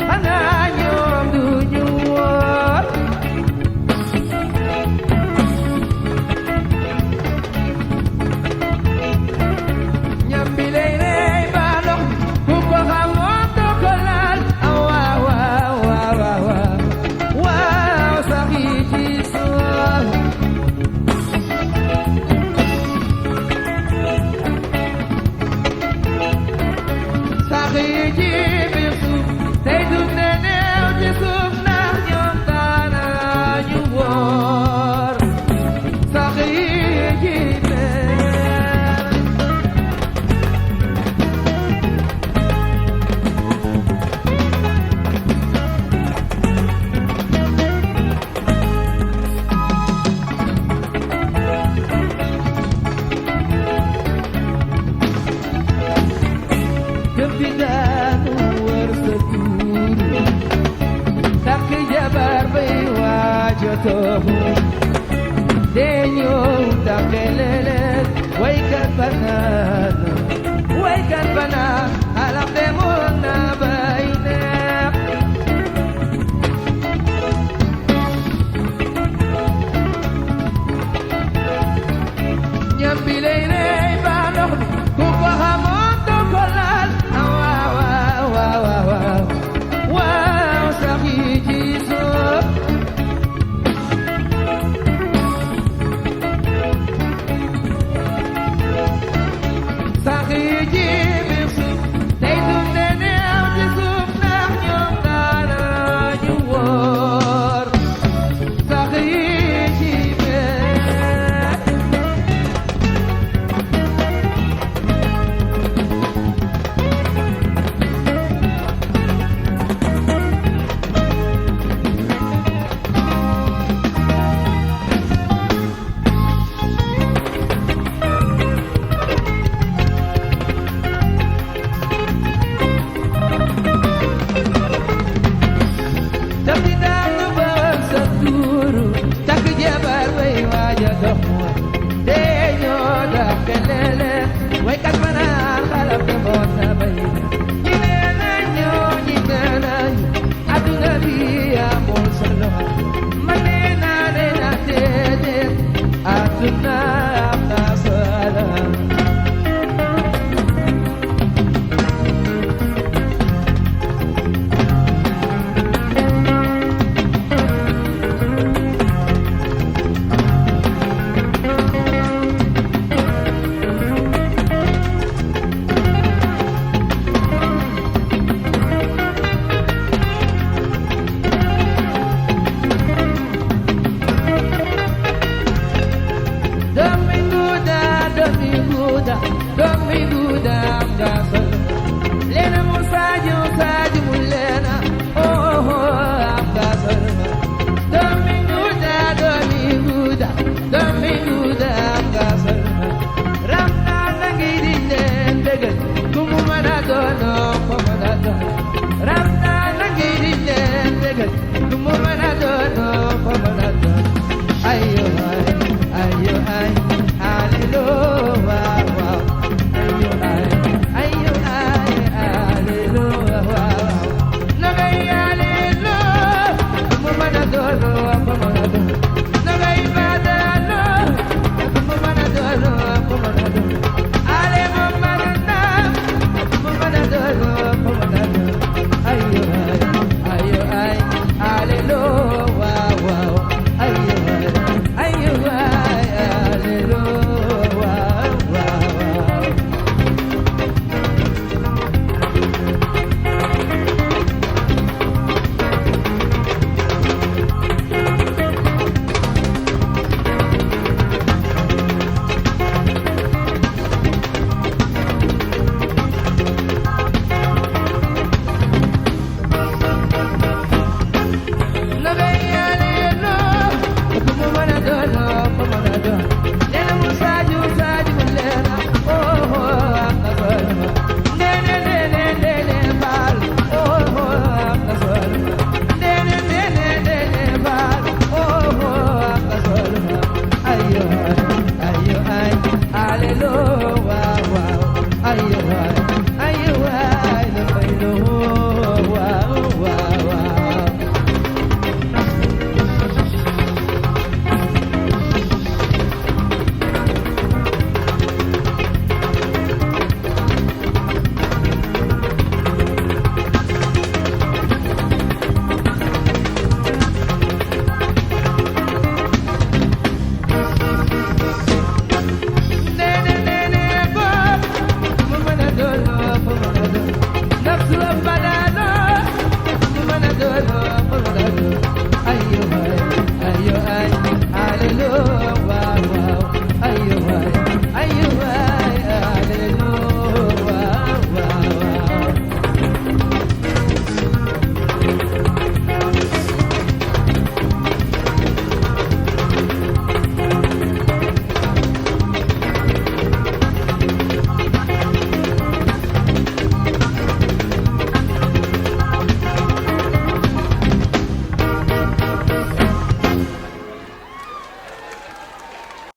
xanaa ñoom du ñu woor ñam bi lay rey ba ndox ku ko xamoon doo ko laal waaw waaw waaw waaw waaw sax yi ci suuf sax yi ci biir suuf tey dunde neew ci suuf ndax ñoom daana ñu woor sax yi ci biir jëm di daanu wër sa tuur takk jabar bay waaja tooxu dee ñëw takk leleen waykat ba naan xalaq demoon na bay neex ñam bi lay